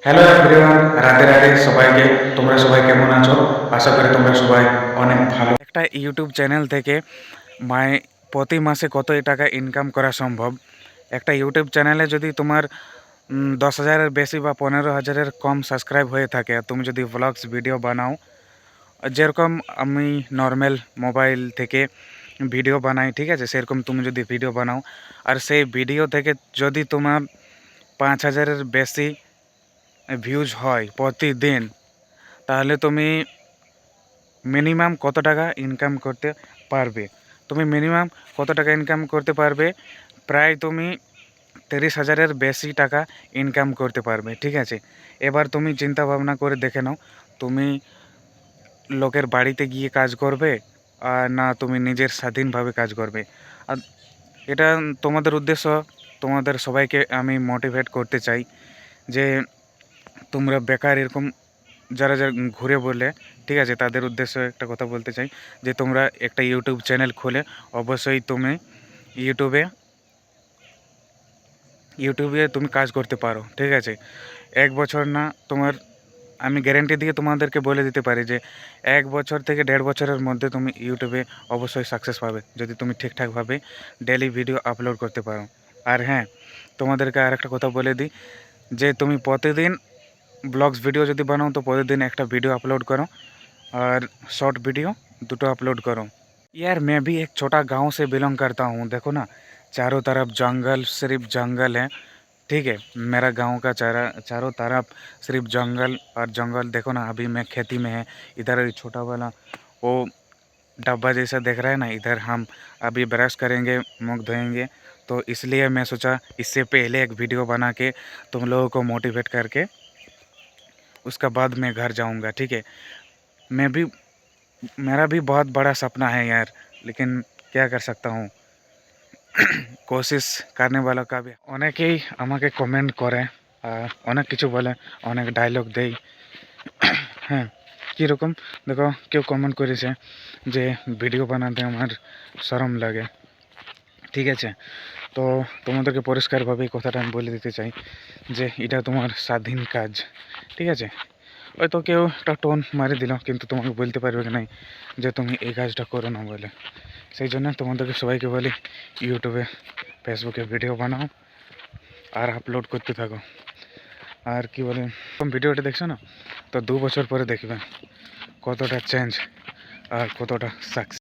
Hello everyone, Radhe Radhe সবাইকে। তোমরা সবাই কেমন আছো? আশা করি তোমরা সবাই অনেক ভালো। একটা ইউটিউব চ্যানেল থেকে প্রতি মাসে কত টাকা ইনকাম করা সম্ভব? একটা ইউটিউব চ্যানেলে যদি তোমার 10,000-এর বেশি বা 15,000-এর কম সাবস্ক্রাইব হয়ে থাকে, আর তুমি যদি ভ্লগস ভিডিও বানাও, যেরকম আমি নর্মাল মোবাইল থেকে ভিডিও বানাই, ঠিক আছে, সেরকম তুমি যদি ভিডিও বানাও আর সেই ভিডিও থেকে যদি তোমার 5,000-এর বেশি ভিউজ হয় প্রতিদিন, তাহলে তুমি মিনিমাম কত টাকা ইনকাম করতে পারবে? তুমি মিনিমাম কত টাকা ইনকাম করতে পারবে? প্রায় তুমি 30,000-এর বেশি টাকা ইনকাম করতে পারবে, ঠিক আছে। এবার তুমি চিন্তা ভাবনা করে দেখে নাও, তুমি লোকের বাড়িতে গিয়ে কাজ করবে আর না তুমি নিজের স্বাধীনভাবে কাজ করবে? আর এটা তোমাদের উদ্দেশ্য, তোমাদের সবাইকে আমি মোটিভেট করতে চাই যে তোমরা বেকার এরকম যারা যারা ঘুরে বলে, ঠিক আছে, তাদের উদ্দেশ্যে একটা কথা বলতে চাই যে তোমরা একটা ইউটিউব চ্যানেল খুলে অবশ্যই তুমি ইউটিউবে ইউটিউবে তুমি কাজ করতে পারো, ঠিক আছে। 1 বছর না, তোমার আমি গ্যারেন্টি দিয়ে তোমাদেরকে বলে দিতে পারি যে 1 বছর থেকে 1.5 বছরের মধ্যে তুমি ইউটিউবে অবশ্যই সাকসেস পাবে, যদি তুমি ঠিকঠাকভাবে ডেলি ভিডিও আপলোড করতে পারো। আর হ্যাঁ, তোমাদেরকে আর একটা কথা বলে দিই যে তুমি প্রতিদিন ব্লগস ভিডিও যদি বানাও তো প্রতিদিন একটা ভিডিও अपलोड करो और शॉर्ट वीडियो दुटो अपलोड करो। यार मैं भी एक छोटा गांव से बिलोंग करता हूँ, देखो ना, चारों तरफ जंगल, सिर्फ जंगल है, ठीक है। मेरा गांव का चारों तरफ सिर्फ जंगल और जंगल। देखो ना, अभी मैं खेती में है, इधर छोटा वाला वो डब्बा जैसा देख रहा है ना, इधर हम अभी ब्रश करेंगे, मुँह धोएंगे, तो इसलिए मैं सोचा इससे पहले एक वीडियो बना के तुम लोगों को मोटिवेट करके उसका बाद मैं घर जाऊंगा, ठीक है। मैं भी मेरा भी बहुत बड़ा सपना है यार, लेकिन क्या कर सकता हूँ, কোশিশ करने वाला का भी। অনেকেই আমাকে কমেন্ট করে আর অনেক কিছু বলে, অনেক ডায়লগ দেই। হ্যাঁ, কীরকম দেখো, কেউ কমেন্ট করেছে যে ভিডিও বানাতে আমার শরম লাগে, ঠিক আছে। তো তোমাদেরকে পরিষ্কারভাবে এই কথাটা আমি বলে দিতে চাই যে এটা তোমার স্বাধীন কাজ, ঠিক আছে। হয়তো কেউ একটা টোন মারি দিল, কিন্তু তোমাকে বলতে পারবে কি নাই যে তুমি এই কাজটা করো না বলে। সেই জন্য তোমাদেরকে সবাইকে বলি ইউটিউবে, ফেসবুকে ভিডিও বানাও আর আপলোড করতে থাকো। আর কি বলে, ভিডিওটা দেখছো না, তো 2 বছর পরে দেখবে কতটা চেঞ্জ আর কতটা সাকসেস।